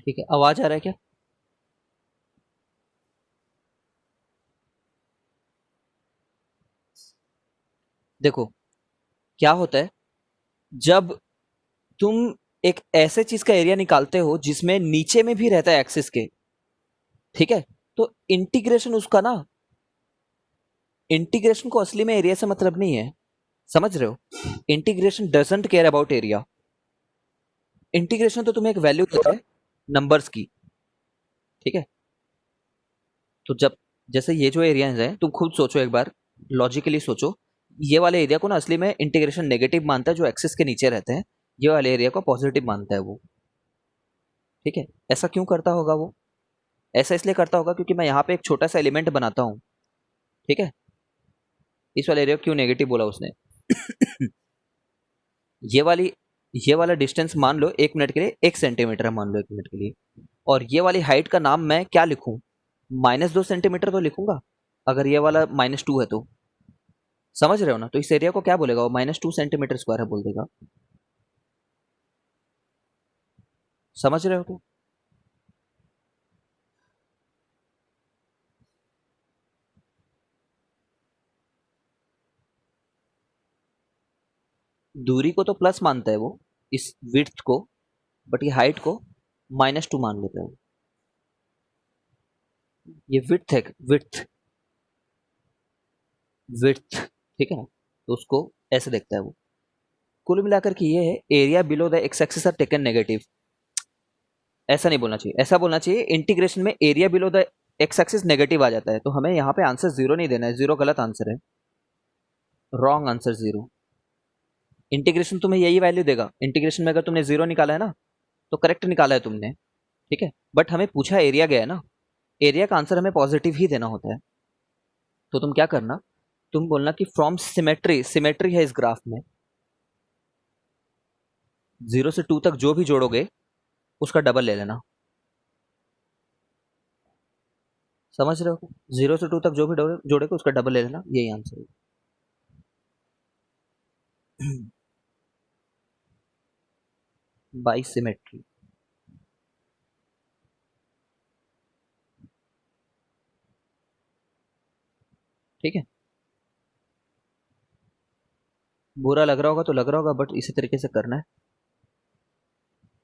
ठीक है, आवाज आ रहा है क्या? देखो, क्या होता है जब तुम एक ऐसे चीज का एरिया निकालते हो जिसमें नीचे में भी रहता है एक्सिस के, ठीक है, तो इंटीग्रेशन उसका ना, इंटीग्रेशन को असली में एरिया से मतलब नहीं है। समझ रहे हो? Integration doesn't care about area. Integration तो तुम्हें एक वैल्यू देता है नंबर्स की। ठीक है, तो जब जैसे ये जो एरियाज हैं, तुम खुद सोचो एक बार, लॉजिकली सोचो। ये वाले एरिया को ना असली में इंटीग्रेशन नेगेटिव मानता है, जो एक्सिस के नीचे रहते हैं। ये वाले एरिया को पॉजिटिव मानता है वो। ठीक है, ऐसा क्यों करता होगा वो? ऐसा इसलिए करता होगा क्योंकि मैं यहाँ पे एक छोटा सा एलिमेंट बनाता हूँ। ठीक है, इस वाले एरिया को क्यों नेगेटिव बोला उसने? ये वाली ये वाला डिस्टेंस मान लो 1 मिनट के लिए 1 सेंटीमीटर है, मान लो 1 मिनट के लिए। और ये वाली हाइट का नाम मैं क्या लिखूं? -2 सेंटीमीटर तो लिखूंगा, अगर ये वाला -2 है तो। समझ रहे हो ना? तो इस एरिया को क्या बोलेगा वो? -2 सेंटीमीटर स्क्वायर है बोल देगा। समझ रहे हो तो? दूरी को तो प्लस मानता है वो, इस विड्थ को, बट ये हाइट को -2 मान लेता है वो। ये विड्थ है, विड्थ, विड्थ। ठीक है ना? तो उसको ऐसे देखता है वो। कुल मिलाकर के ये है, area below the X axis are taken negative. ऐसा नहीं बोलना चाहिए, ऐसा बोलना चाहिए इंटीग्रेशन में area below the X axis negative आ जाता है, तो हमें यहाँ पे आंसर जीरो नहीं देना है। जीरो गलत आंसर है, रॉन्ग आंसर जीरो। इंटीग्रेशन तुम्हें यही वैल्यू देगा। इंटीग्रेशन में अगर तुमने जीरो निकाला है ना, तो करेक्ट निकाला है तुमने। ठीक है, बट हमें पूछा एरिया गया है ना, एरिया का आंसर हमें पॉजिटिव ही देना होता है। तो तुम क्या करना, तुम बोलना कि फ्रॉम सिमेट्री, सिमेट्री है इस ग्राफ में, 0 से 2 तक जो भी जोड़ोगे उसका डबल ले लेना। समझ रहे हो? 0 से 2 तक जो भी जोड़ोगे उसका डबल ले लेना, यही आंसर है। By symmetry. ठीक है, बुरा लग रहा होगा तो लग रहा होगा, बट इसी तरीके से करना है।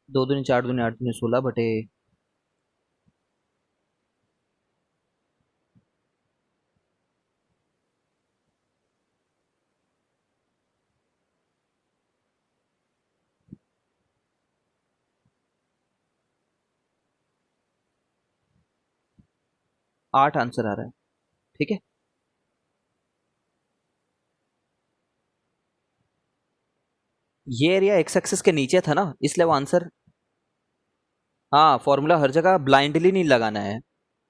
2 दूनी 4 दूनी 8 दूनी 16 बटे 8 आंसर आ रहा है। ठीक है, ये एरिया एक्स एक्सिस के नीचे था ना, इसलिए वो आंसर। हाँ, फॉर्मूला हर जगह ब्लाइंडली नहीं लगाना है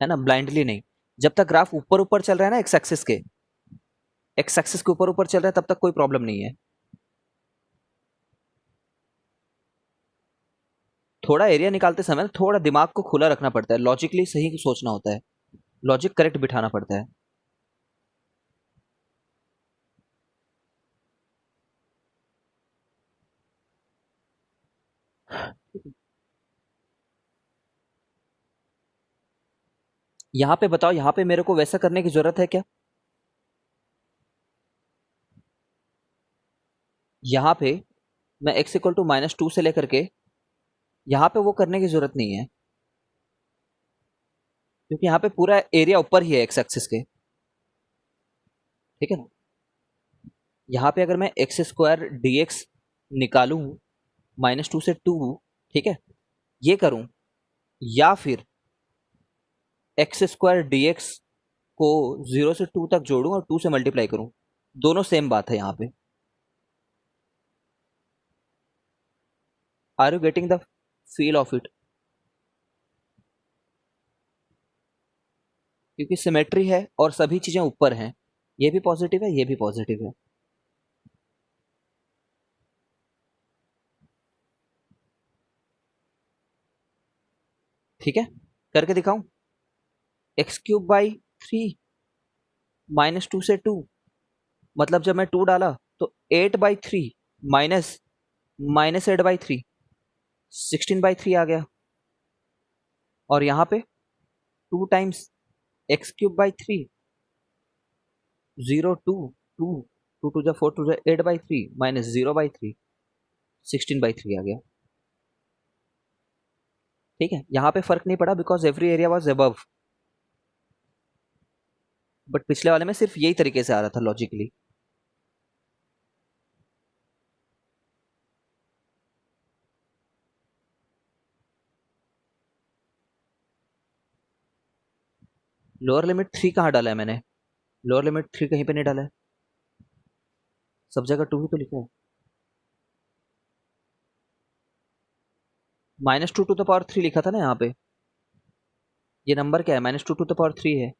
ना, ब्लाइंडली नहीं। जब तक ग्राफ ऊपर ऊपर चल रहा है ना, एक्स एक्सिस के ऊपर ऊपर चल रहा है, तब तक कोई प्रॉब्लम नहीं है। थोड़ा एरिया निकालते समय थोड़ा दिमाग को खुला रखना पड़ता है, लॉजिकली सही सोचना होता है, लॉजिक करेक्ट बिठाना पड़ता है। यहाँ पे बताओ, यहाँ पे मेरे को वैसा करने की जरूरत है क्या? यहाँ पे मैं x = -2 से लेकर के यहाँ पे वो करने की जरूरत नहीं है, क्योंकि यहाँ पे पूरा एरिया ऊपर ही है एक्स एक्सिस के। ठीक है ना? यहाँ पे अगर मैं x² dx निकालूं -2 से 2, ठीक है, ये करूं, या फिर x² dx को 0 से 2 तक जोड़ूं और 2 से मल्टीप्लाई करूं, दोनों सेम बात है यहाँ पे। Are you getting the feel of it? क्योंकि सिमेट्री है और सभी चीजें ऊपर हैं, ये भी पॉजिटिव है, ये भी पॉजिटिव है। ठीक है, करके दिखाऊं? x³/3 -2 से 2, मतलब जब मैं 2 डाला तो 8/3 माइनस -8/3, 16/3 आ गया। और यहाँ पे 2 टाइम्स x³/3, 0 2 2 2 2 जा 4 2 जा 8/3 माइनस 0/3 16/3 आ गया। ठीक है, यहाँ पे फर्क नहीं पड़ा because every area was above, but पिछले वाले में सिर्फ यही तरीके से आ रहा था लॉजिकली। लोअर लिमिट 3 कहाँ डाला है मैंने? लोअर लिमिट 3 कहीं पे नहीं डाला है, सब जगह 2 ही तो लिखा है। -2 to the power 3 लिखा था ना यहाँ पे, ये नंबर क्या है? -2 to the power 3 है।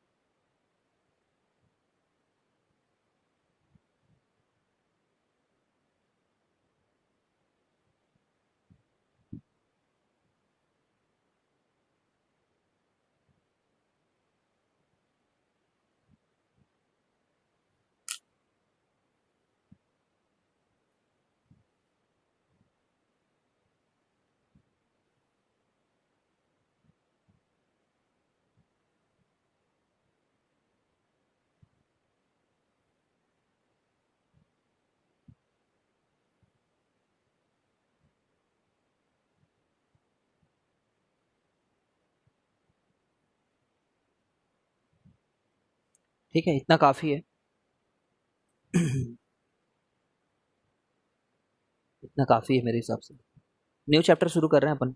ठीक है, इतना काफी है। इतना काफी है मेरे हिसाब से। न्यू चैप्टर शुरू कर रहे हैं अपन।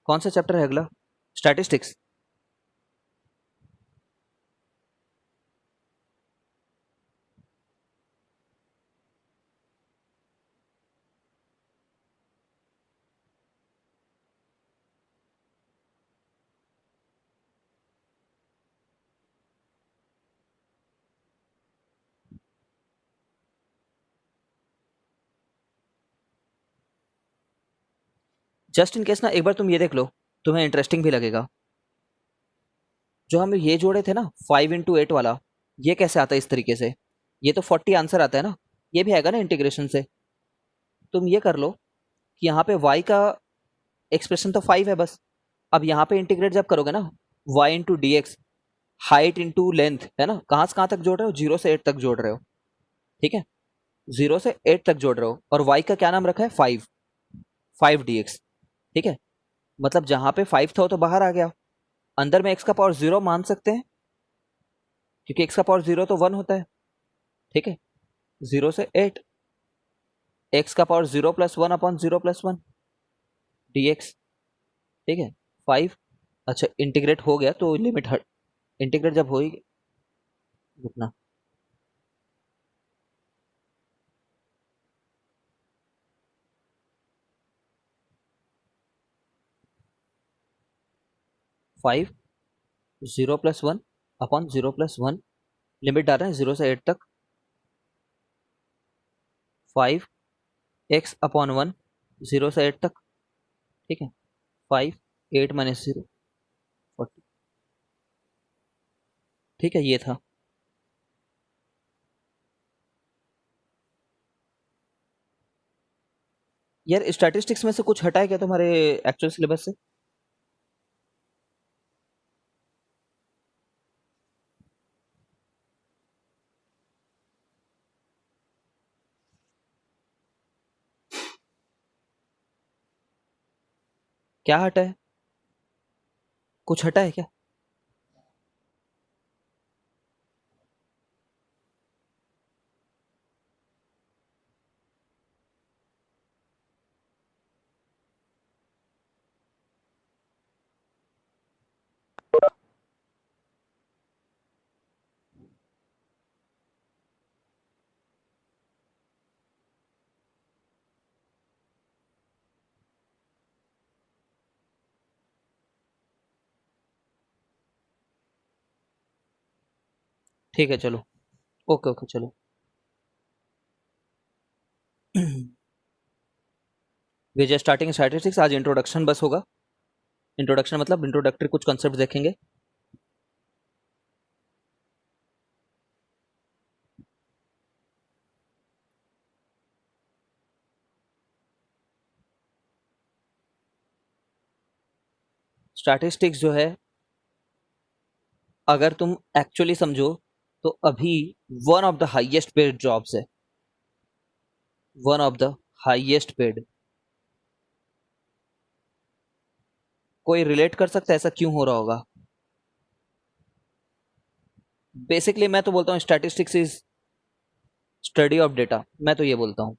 कौन सा चैप्टर है अगला? स्टैटिस्टिक्स। जस्ट इन केस ना, एक बार तुम ये देख लो, तुम्हें इंटरेस्टिंग भी लगेगा। जो हम ये जोड़े थे ना 5 into 8 वाला, ये कैसे आता है इस तरीके से? ये तो 40 आंसर आता है ना, ये भी आएगा ना इंटीग्रेशन से। तुम ये कर लो कि यहाँ पे y का एक्सप्रेशन तो 5 है बस। अब यहाँ पे इंटीग्रेट जब करोगे ना, y/dx, हाइट इंटू लेंथ है ना, कहाँ से कहाँ तक जोड़ रहे हो? 0 से 8 तक जोड़ रहे हो। ठीक है, 0 से 8 तक जोड़ रहे हो, और y का क्या नाम रखा है? 5 dx। ठीक है, मतलब जहां पे 5 था वो तो बाहर आ गया, अंदर में x⁻0 मान सकते हैं, क्योंकि x⁻0 तो 1 होता है। ठीक है, 0 से 8, x⁻0 + 1/0 + 1 dx। ठीक है, 5। अच्छा, इंटीग्रेट हो गया तो लिमिट हट, इंटीग्रेट जब हो ही, रुकना, 5 0 + 1/0 + 1, लिमिट डाल रहे हैं 0 से 8 तक, 5x/1 0 से 8 तक। ठीक है, 5 8 - 0 40। ठीक है, ये था। यार स्टैटिस्टिक्स में से कुछ हटा है क्या तुम्हारे एक्चुअल सिलेबस से? क्या हटा है? कुछ हटा है क्या? ठीक है, चलो। ओके ओके, चलो। वी जस्ट स्टार्टिंग स्टैटिस्टिक्स, आज इंट्रोडक्शन बस होगा। इंट्रोडक्शन मतलब इंट्रोडक्टरी कुछ कॉन्सेप्ट देखेंगे। स्टैटिस्टिक्स जो है, अगर तुम एक्चुअली समझो तो अभी one of the highest paid jobs है, one of the highest paid. कोई रिलेट कर सकता है ऐसा क्यों हो रहा होगा? बेसिकली मैं तो बोलता हूँ statistics is study of data, मैं तो ये बोलता हूँ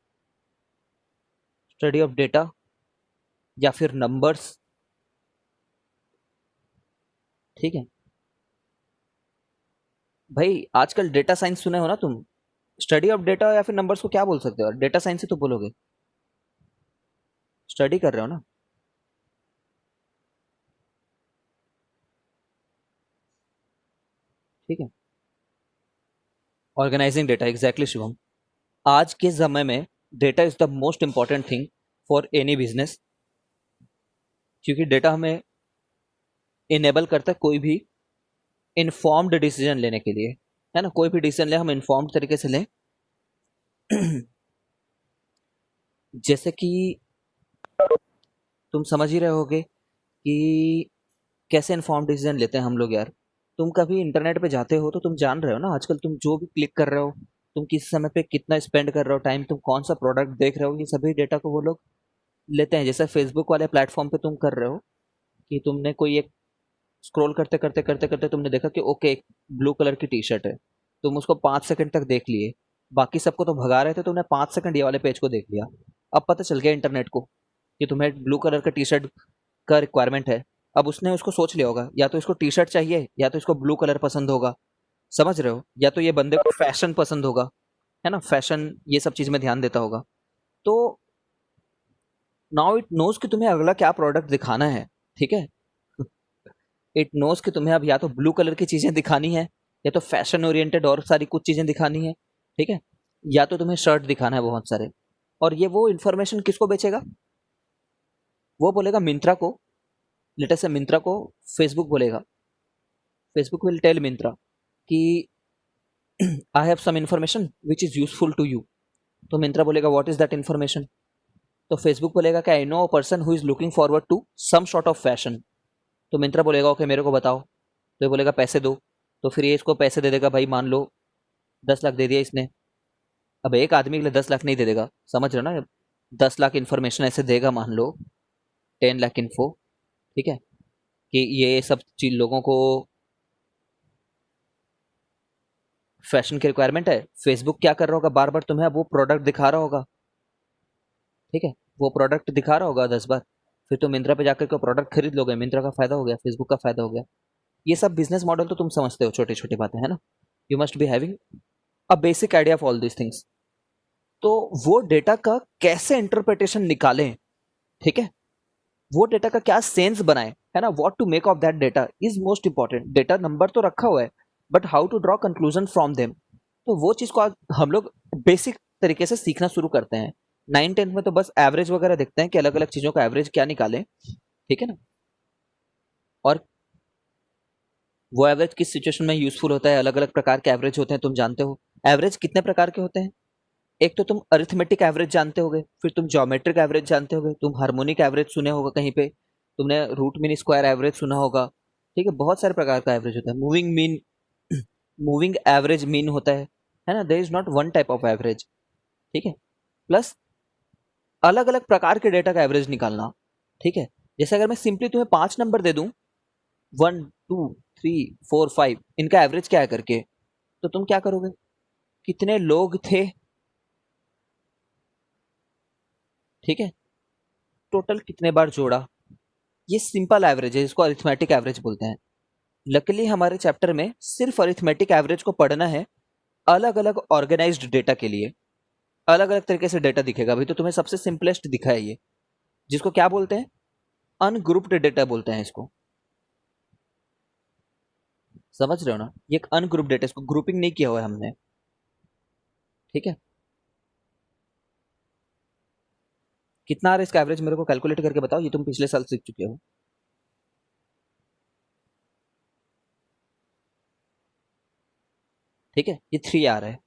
स्टडी ऑफ डेटा या फिर नंबर्स। ठीक है भाई, आजकल डेटा साइंस सुने हो ना तुम? स्टडी ऑफ डेटा या फिर नंबर्स को क्या बोल सकते हो? डेटा साइंस ही तो बोलोगे, स्टडी कर रहे हो ना। ठीक है, ऑर्गेनाइजिंग डेटा, एग्जैक्टली शिवम। आज के समय में data is the most important thing for any business, क्योंकि डेटा हमें इनेबल करता है कोई भी इन्फॉर्म्ड डिसीजन लेने के लिए, है ना। कोई भी डिसीजन ले हम इन्फॉर्म्ड तरीके से लें। जैसे कि तुम समझ ही रहे होगे कि कैसे इन्फॉर्म्ड डिसीजन लेते हैं हम लोग यार। तुम कभी इंटरनेट पे जाते हो तो तुम जान रहे हो ना, आजकल तुम जो भी क्लिक कर रहे हो, तुम किस समय पे कितना स्पेंड कर रहे हो टाइम, तुम कौन सा प्रोडक्ट देख रहे हो, ये सभी डेटा को वो लोग लेते हैं। जैसे फेसबुक वाले प्लेटफॉर्म पे तुम कर रहे हो कि तुमने कोई एक स्क्रॉल करते करते करते करते तुमने देखा कि ओके एक ब्लू कलर की टी शर्ट है, तुम उसको 5 सेकंड तक देख लिए, बाकी सबको तो भगा रहे थे, तुमने 5 सेकंड ये वाले पेज को देख लिया। अब पता चल गया इंटरनेट को कि तुम्हें ब्लू कलर का टी शर्ट का रिक्वायरमेंट है। अब उसने उसको सोच लिया होगा या तो इसको टी शर्ट चाहिए या तो इसको ब्लू कलर पसंद होगा, समझ रहे हो, या तो ये बंदे को फैशन पसंद होगा, है ना, फैशन ये सब चीज में ध्यान देता होगा। तो नाउ इट नोज कि तुम्हें अगला क्या प्रोडक्ट दिखाना है। ठीक है, इट नोज कि तुम्हें अब या तो ब्लू कलर की चीजें दिखानी है या तो फैशन ओरिएंटेड और सारी कुछ चीजें दिखानी है। ठीक है, या तो तुम्हें शर्ट दिखाना है बहुत सारे। और ये वो इन्फॉर्मेशन किसको बेचेगा? वो बोलेगा मिंत्रा को, लेटेस्ट से मिंत्रा को फेसबुक बोलेगा, फेसबुक विल टेल मिंत्रा कि I have some information which is useful to you. तो मिंत्रा बोलेगा व्हाट इज दैट इन्फॉर्मेशन? तो फेसबुक बोलेगा कि I know a person who is looking forward to some sort of fashion. तो मिंत्रा बोलेगा okay मेरे को बताओ, तो ये बोलेगा पैसे दो। तो फिर ये इसको पैसे दे देगा, भाई मान लो 10 लाख दे दिया इसने। अब एक आदमी के लिए 10 लाख नहीं दे देगा, समझ रहे हो ना, 10 लाख इन्फॉर्मेशन ऐसे देगा, मान लो 10 लाख इन्फो। ठीक है, कि ये सब चीज लोगों को फैशन की रिक्वायरमेंट है। फेसबुक क्या कर रहा होगा, बार बार तुम्हें अब वो प्रोडक्ट दिखा रहा होगा। ठीक है, वो प्रोडक्ट दिखा रहा होगा 10 बार, फिर तुम मिंत्रा पे जाकर के प्रोडक्ट खरीद लोगे, मिंत्रा का फायदा हो गया, फेसबुक का फायदा हो गया। ये सब बिजनेस मॉडल तो तुम समझते हो, छोटी छोटी बातें है ना। You must be having a basic idea of all these things. तो वो डेटा का कैसे इंटरप्रिटेशन निकालें, ठीक है, वो डेटा का क्या सेंस बनाए, है ना, what to make of that data is most important. Data number तो रखा हुआ है, but how to draw conclusion from them. तो वो चीज को आज हम लोग बेसिक तरीके से सीखना शुरू करते हैं। 9th 10th में तो बस एवरेज वगैरह देखते हैं कि अलग अलग चीजों का एवरेज क्या निकालें। ठीक है ना, और वो एवरेज किस सिचुएशन में यूजफुल होता है, अलग अलग प्रकार के एवरेज होते हैं, तुम जानते हो। एवरेज कितने प्रकार के होते हैं? एक तो तुम अरिथमेटिक एवरेज जानते होगे, फिर तुम ज्योमेट्रिक एवरेज जानते होगे, तुम हार्मोनिक एवरेज सुने होगा कहीं पे, तुमने रूट मीन स्क्वायर एवरेज सुना होगा। ठीक है, बहुत सारे प्रकार का एवरेज होता है। Moving mean, moving average mean होता है ना, there is not one type of average. ठीक है, प्लस अलग अलग प्रकार के डेटा का एवरेज निकालना। ठीक है, जैसे अगर मैं सिंपली तुम्हें 5 नंबर दे दूं, 1 2 3 4 5, इनका एवरेज क्या है करके, तो तुम क्या करोगे? कितने लोग थे, ठीक है, टोटल कितने बार जोड़ा, ये सिंपल एवरेज है, इसको अरिथमेटिक एवरेज बोलते हैं। लकीली हमारे चैप्टर में सिर्फ अरिथमेटिक एवरेज को पढ़ना है, अलग अलग ऑर्गेनाइज्ड डेटा के लिए अलग अलग तरीके से डेटा दिखेगा। अभी तो तुम्हें सबसे सिंपलेस्ट दिखा है ये, जिसको क्या बोलते हैं, अनग्रुप्ड डेटा बोलते हैं इसको। समझ रहे हो ना, ये एक अनग्रुप डेटा, इसको ग्रुपिंग नहीं किया हुआ है हमने। ठीक है, कितना आ रहा है इसका एवरेज, मेरे को कैलकुलेट करके बताओ, ये तुम पिछले साल सीख चुके हो। ठीक है, ये 3 आ रहा है।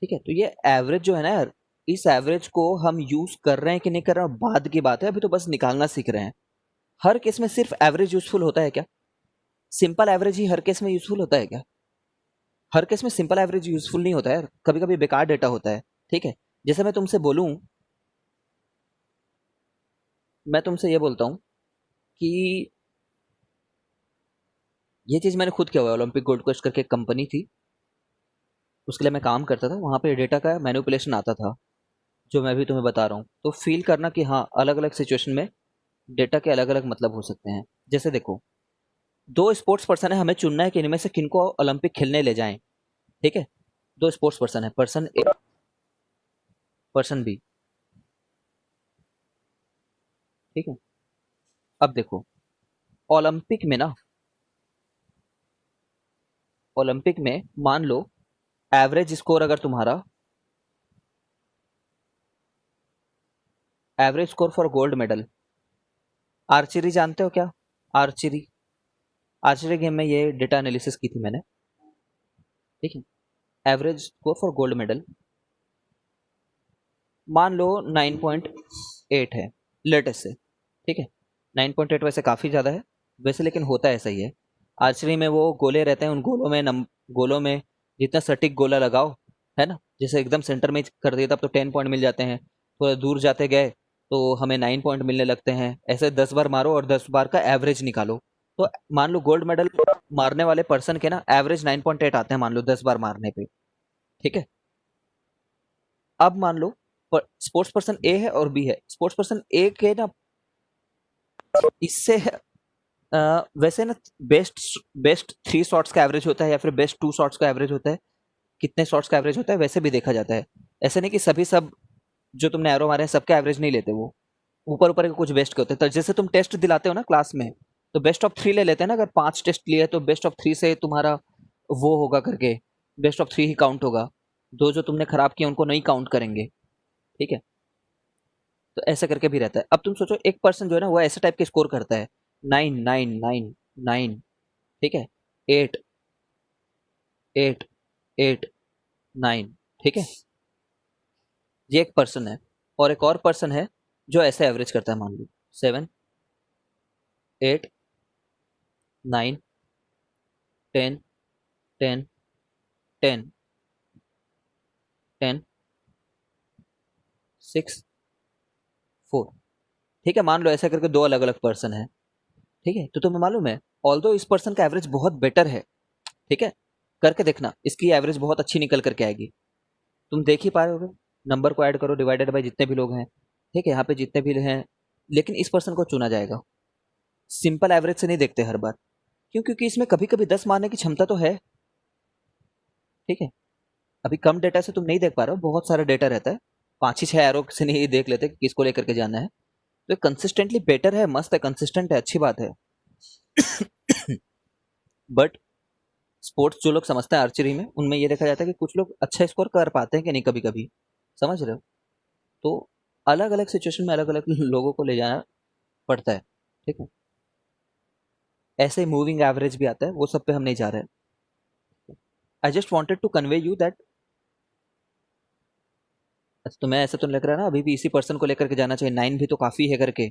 ठीक है, तो ये एवरेज जो है ना यार, इस एवरेज को हम यूज कर रहे हैं कि नहीं कर रहे हैं बाद की बात है, अभी तो बस निकालना सीख रहे हैं। हर केस में सिर्फ एवरेज यूजफुल होता है क्या? सिंपल एवरेज ही हर केस में यूजफुल होता है क्या? हर केस में सिंपल एवरेज यूजफुल नहीं होता है, कभी कभी बेकार डेटा होता है। ठीक है, जैसे मैं तुमसे ये बोलता हूँ कि ये चीज मैंने खुद किया हुआ है। ओलंपिक गोल्ड कोस्ट करके एक कंपनी थी, उसके लिए मैं काम करता था। वहां पे डेटा का मैनिपुलेशन आता था, जो मैं भी तुम्हें बता रहा हूँ। तो फील करना कि हाँ, अलग अलग सिचुएशन में डेटा के अलग अलग मतलब हो सकते हैं। जैसे देखो, दो स्पोर्ट्स पर्सन है, हमें चुनना है कि इनमें से किनको ओलंपिक खेलने ले जाएं। ठीक है, दो स्पोर्ट्स पर्सन है, पर्सन ए, पर्सन बी। ठीक है, अब देखो, ओलंपिक में ना, ओलंपिक में मान लो एवरेज स्कोर अगर तुम्हारा, average score for gold medal, archery जानते हो क्या? आर्चरी, आर्चरी गेम में ये डेटा एनालिसिस की थी मैंने। ठीक है, average score for gold medal मान लो 9.8 है, लेटेस्ट से। ठीक है, 9.8 वैसे काफ़ी ज़्यादा है वैसे, लेकिन होता ऐसा ही है। आर्चरी में वो गोले रहते हैं, उन गोलों में जितना सटीक गोला लगाओ, है ना, जैसे एकदम सेंटर में कर दिया तब तो 10 पॉइंट मिल जाते हैं, थोड़ा दूर जाते गए तो हमें 9 पॉइंट मिलने लगते हैं। ऐसे 10 बार मारो और 10 बार का एवरेज निकालो। तो मान लो गोल्ड मेडल मारने वाले पर्सन के ना एवरेज 9.8 आते हैं, मान लो 10 बार मारने पे। ठीक है, अब मान लो स्पोर्ट्स पर्सन ए है और बी है। स्पोर्ट्स पर्सन ए के ना इससे वैसे ना बेस्ट बेस्ट 3 शॉट्स का एवरेज होता है या फिर बेस्ट 2 शॉट्स का एवरेज होता है, कितने शॉट्स का एवरेज होता है वैसे भी देखा जाता है। ऐसे नहीं कि सभी सब जो तुमने एरो मारे हैं सबका एवरेज नहीं लेते, वो ऊपर ऊपर के कुछ बेस्ट के होते हैं। तो जैसे तुम टेस्ट दिलाते हो ना क्लास में, तो बेस्ट ऑफ 3 ले लेते हैं ना। अगर 5 टेस्ट लिए तो बेस्ट ऑफ 3 से तुम्हारा वो होगा करके, बेस्ट ऑफ 3 ही काउंट होगा। दो जो तुमने खराब किए उनको नहीं काउंट करेंगे। ठीक है, तो ऐसा करके भी रहता है। अब तुम सोचो, एक पर्सन जो है ना वो ऐसे टाइप के स्कोर करता है, 9 9 9 9। ठीक है, 8 8 8 9। ठीक है, ये एक पर्सन है। और एक और पर्सन है जो ऐसे एवरेज करता है, मान लो 7 8 9 10 10 10 10 6 4। ठीक है, मान लो ऐसा करके दो अलग अलग पर्सन है। ठीक है, तो तुम्हें मालूम है, ऑल्दो इस पर्सन का एवरेज बहुत बेटर है। ठीक है, करके देखना, इसकी एवरेज बहुत अच्छी निकल करके आएगी। तुम देख ही पा रहे होगे, नंबर को ऐड करो, डिवाइडेड बाय जितने भी लोग हैं। ठीक है, यहाँ पे जितने भी हैं, लेकिन इस पर्सन को चुना जाएगा। सिंपल एवरेज से नहीं देखते हर बार। क्यों? क्योंकि इसमें कभी कभी 10 मारने की क्षमता तो है। ठीक है, अभी कम डेटा से तुम नहीं देख पा रहे हो, बहुत सारा डेटा रहता है, 5 ही 6 एरो से नहीं देख लेते कि किसको लेकर के जाना है। तो कंसिस्टेंटली बेटर है, मस्त है, कंसिस्टेंट है, अच्छी बात है। बट स्पोर्ट्स जो लोग समझते हैं आर्चरी में, उनमें ये देखा जाता है कि कुछ लोग अच्छा स्कोर कर पाते हैं कि नहीं कभी कभी। समझ रहे हो? तो अलग अलग सिचुएशन में अलग अलग लोगों को ले जाना पड़ता है। ठीक है, ऐसे ही मूविंग एवरेज भी आता है, वो सब पे हम नहीं जा रहे हैं। I just wanted to convey you that. अच्छा, तुम्हें ऐसा तो लग रहा है ना अभी भी इसी पर्सन को लेकर के जाना चाहिए, 9 भी तो काफी है करके?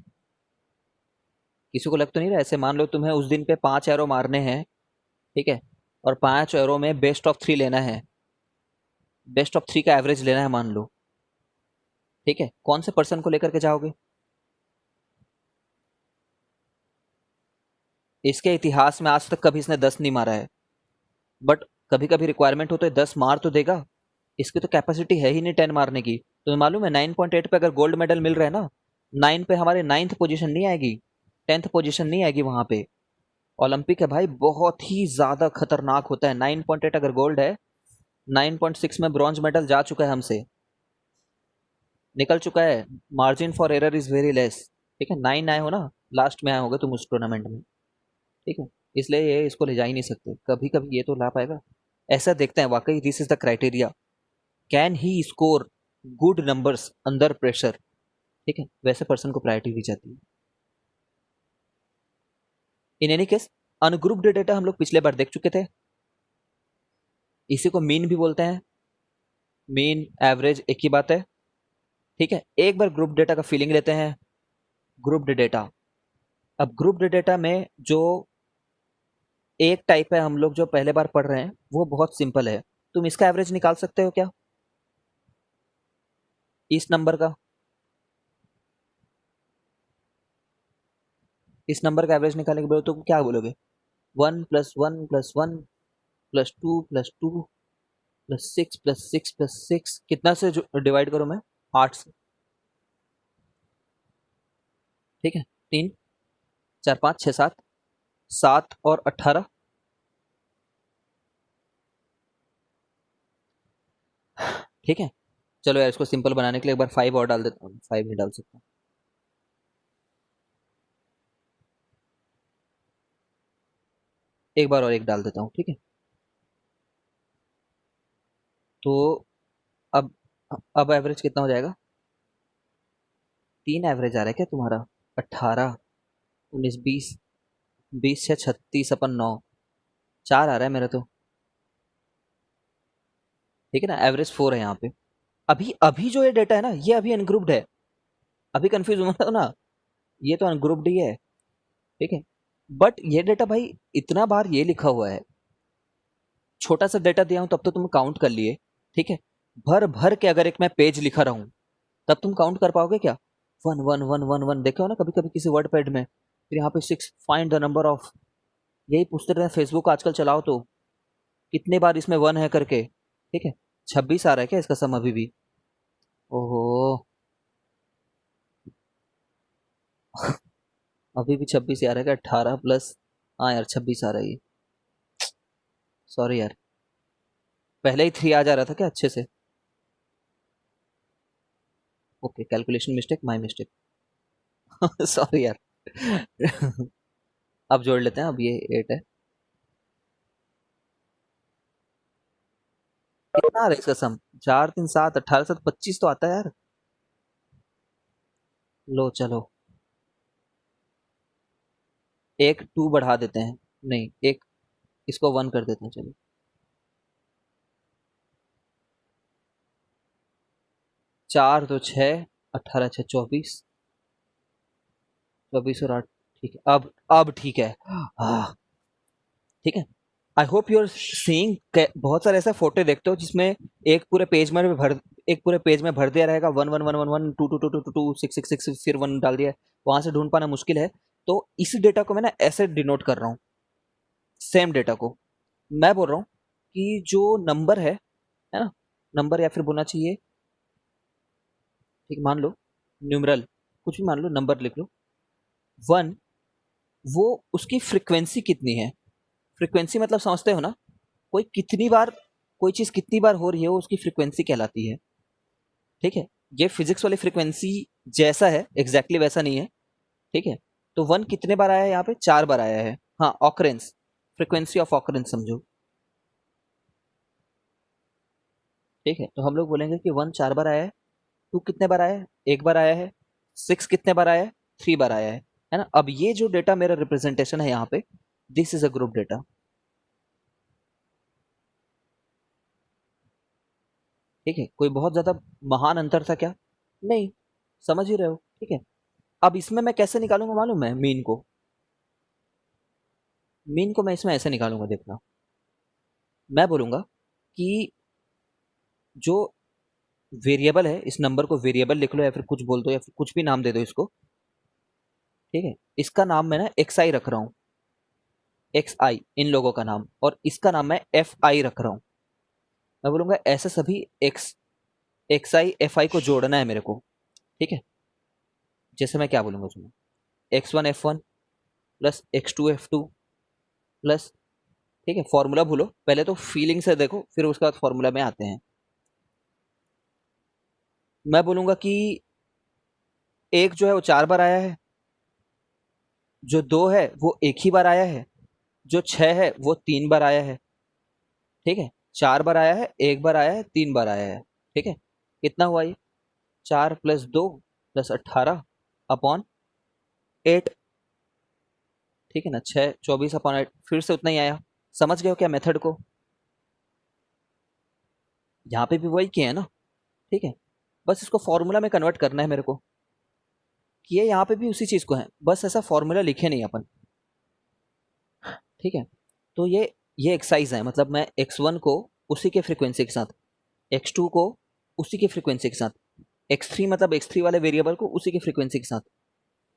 किसी को लग तो नहीं रहा? ऐसे मान लो तुम्हें उस दिन पे 5 एरो मारने हैं। ठीक है, और 5 एरो में बेस्ट ऑफ 3 लेना है, बेस्ट ऑफ 3 का एवरेज लेना है मान लो। ठीक है, कौन से पर्सन को लेकर के जाओगे? इसके इतिहास में आज तक कभी इसने 10 नहीं मारा है, बट कभी कभी रिक्वायरमेंट हो तो 10 मार तो देगा। इसकी तो कैपेसिटी है ही नहीं 10 मारने की। तुम्हें मालूम है 9.8 पे अगर गोल्ड मेडल मिल रहा है ना, 9 पे हमारे 9th पोजीशन नहीं आएगी, 10th पोजीशन नहीं आएगी वहां पे। ओलंपिक है भाई, बहुत ही ज्यादा खतरनाक होता है। 9.8 अगर गोल्ड है, 9.6 में ब्रॉन्ज मेडल जा चुका है हमसे, निकल चुका है। Margin for error is very less. ठीक है, 9 आए हो ना, लास्ट में आए होगे तुम उस टूर्नामेंट में। ठीक है, इसलिए ये इसको ले जा ही नहीं सकते। कभी कभी ये तो ला पाएगा, ऐसा देखते हैं। वाकई this is the criteria, can he score good numbers under pressure. ठीक है, वैसे पर्सन को प्रायोरिटी दी जाती है। In any case, ungrouped data हम लोग पिछले बार देख चुके थे। इसी को मीन भी बोलते हैं, मीन एवरेज एक ही बात है। ठीक है, एक बार ग्रुप डेटा का फीलिंग लेते हैं। ग्रुप्ड डेटा, अब ग्रुप डेटा में जो एक टाइप है हम लोग जो पहले बार पढ़ रहे हैं वो बहुत सिंपल है। तुम इसका एवरेज निकाल सकते हो क्या, इस नंबर का, इस नंबर का एवरेज निकालने के बोलो तो क्या बोलोगे? 1 + 1 + 1 +2 + 2 +6 कितना से डिवाइड करूं मैं? 8 से। ठीक है, 3 4 5 6 7, 7 और 18। ठीक है, चलो यार इसको सिंपल बनाने के लिए एक बार 5 और डाल देता हूँ, 5 नहीं डाल सकता। एक बार और एक डाल देता हूँ, ठीक है। तो अब अब एवरेज कितना हो जाएगा? 3 एवरेज आ रहा है क्या तुम्हारा? 18 19 20, 20 6 36 अपन 9, 4 आ रहा है मेरा तो। ठीक है ना, एवरेज 4 है यहाँ पे। अभी अभी जो ये डेटा है ना ये अभी अनग्रुप्ड है, अभी कंफ्यूज मत हो ना, ये तो अनग्रुप्ड ही है। ठीक है, बट ये डेटा भाई इतना बार ये लिखा हुआ है, छोटा सा डेटा दिया हूं तब तो तुम काउंट कर लिए। ठीक है, भर भर के अगर एक मैं पेज लिखा रहूं तब तुम काउंट कर पाओगे क्या? 1 1 1 1 1 देखे हो ना कभी कभी किसी वर्ड पैड में, फिर यहाँ पे 6 फाइंड द नंबर ऑफ, यही पूछते रहते हैं फेसबुक आजकल चलाओ तो, कितने बार इसमें 1 है करके। ठीक है, 26 आ रहा है क्या इसका सम अभी भी? ओहो, अभी भी 26 आ रहा है क्या? 18 प्लस, हाँ यार 26 आ रहा है ये। सॉरी यार, पहले ही 3 आ जा रहा था क्या अच्छे से? Okay, calculation mistake, my mistake. Sorry यार। अब जोड़ लेते हैं, अब ये 8 है। कितना आ रहा है इसका सम? 4 3 7 18 7 25 तो आता है यार। लो चलो, एक 2 बढ़ा देते हैं, नहीं एक, इसको 1 कर देते हैं चलो। 4 तो 6, 18 6 24, 24 और 8। ठीक है, अब ठीक है। हाँ, ठीक है। I hope you are seeing, बहुत सारे ऐसे फोटो देखते हो जिसमें एक पूरे पेज में भर, एक पूरे पेज में भर दिया रहेगा 1 1 1 1 1 2 2 2 2 2 2 6 6 6 फिर 1 डाल दिया है, वहां से ढूंढ पाना मुश्किल है। तो इस डेटा को मैं ना ऐसे डिनोट कर रहा हूँ, सेम डेटा को। मैं बोल रहा हूँ कि जो नंबर है ना, नंबर या फिर बोलना चाहिए, ठीक मान लो, न्यूमरल, कुछ भी मान लो, नंबर लिख लो, 1, वो उसकी फ्रीक्वेंसी कितनी है? फ्रीक्वेंसी मतलब समझते हो ना, कोई कितनी बार, कोई चीज कितनी बार हो रही है वो उसकी फ्रीक्वेंसी कहलाती है। ठीक है, ये फिजिक्स वाली फ्रीक्वेंसी जैसा है, एग्जैक्टली वैसा नहीं है। ठीक है, तो 1 कितने बार आया है यहाँ पे? 4 बार आया है। हाँ, ऑकरेंस, फ्रीक्वेंसी ऑफ ऑकरेंस समझो। ठीक है, तो हम लोग बोलेंगे कि 1 4 बार आया है, 2 कितने बार आया है? 1 बार आया है, 6 कितने बार आया है? 3 बार आया है ना। अब ये जो डेटा मेरा रिप्रेजेंटेशन है यहाँ पे, this is a group data. ठीक है, कोई बहुत ज्यादा महान अंतर था क्या? नहीं, समझ ही रहे हो। ठीक है, अब इसमें मैं कैसे निकालूंगा मालूम है? मीन को, मीन को मैं इसमें ऐसे निकालूंगा, देखना। मैं बोलूंगा कि जो वेरिएबल है, इस नंबर को वेरिएबल लिख लो या फिर कुछ बोल दो या फिर कुछ भी नाम दे दो इसको। ठीक है, इसका नाम मैं ना एक्स आई रख रहा हूँ, एक्स आई इन लोगों का नाम, और इसका नाम मैं एफ आई रख रहा हूँ। मैं बोलूंगा ऐसे सभी x, x I F I को जोड़ना है मेरे को। ठीक है, जैसे मैं क्या बोलूंगा सुनो, x1 f1 plus x2 f2 plus, ठीक है, फॉर्मूला भूलो, पहले तो फीलिंग से देखो फिर उसके बाद फॉर्मूला में आते हैं। मैं बोलूंगा कि एक जो है वो 4 बार आया है, जो 2 है वो एक ही बार आया है, जो 6 है वो 3 बार आया है। ठीक है, 4 बार आया है, एक बार आया है, 3 बार आया है। ठीक है, कितना हुआ ये? 4 + 2 + 18 अपॉन 8। ठीक है ना, 6 24/8, फिर से उतना ही आया। समझ गए हो क्या मेथड को? यहाँ पे भी वही किया है ना। ठीक है, बस इसको फॉर्मूला में कन्वर्ट करना है मेरे को, किए यहाँ पे भी उसी चीज को है, बस ऐसा फॉर्मूला लिखे नहीं अपन। ठीक है, तो ये एक्सरसाइज है, मतलब मैं x1 को उसी के फ्रीक्वेंसी के साथ, x2 को उसी की फ्रीक्वेंसी के साथ, x3 मतलब x3 वाले वेरिएबल को उसी की फ्रीक्वेंसी के साथ,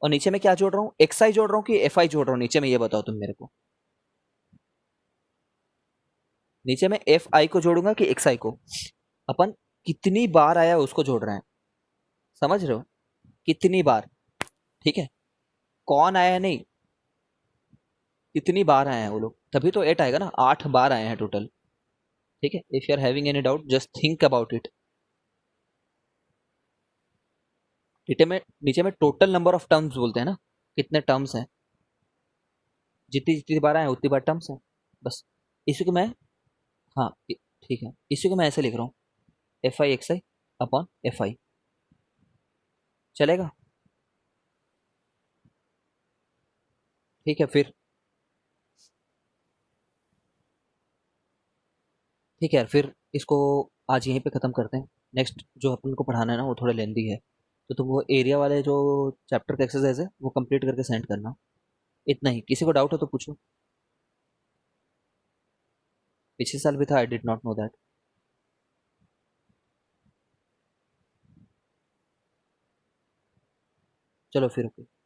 और नीचे में क्या जोड़ रहा हूँ, xi जोड़ रहा हूँ कि fi जोड़ रहा हूँ, नीचे में ये बताओ तुम मेरे को। नीचे में fi को जोड़ूंगा कि xi को, अपन कितनी बार आया उसको जोड़ रहे हैं, समझ रहे हो, कितनी बार। ठीक है, कौन आया है नहीं, कितनी बार आए हैं वो लोग, तभी तो 8 आएगा ना, 8 बार आए हैं टोटल। ठीक है, if you are having any doubt just think about it. नीचे में टोटल नंबर ऑफ टर्म्स बोलते हैं ना, कितने टर्म्स हैं, जितनी जितनी बार आए उतनी बार टर्म्स हैं, बस। इसी को मैं, हाँ ठीक है, इसी को मैं ऐसे लिख रहा हूँ, F I x I upon F I, चलेगा। ठीक है फिर, ठीक है यार, फिर इसको आज यहीं पे ख़त्म करते हैं। नेक्स्ट जो अपन को पढ़ाना है ना वो थोड़ा लेंदी है, तो तुम वो एरिया वाले जो चैप्टर का एक्सरसाइज है वो कंप्लीट करके सेंड करना। इतना ही, किसी को डाउट हो तो पूछो। पिछले साल भी था, I did not know that. चलो फिर, ओके।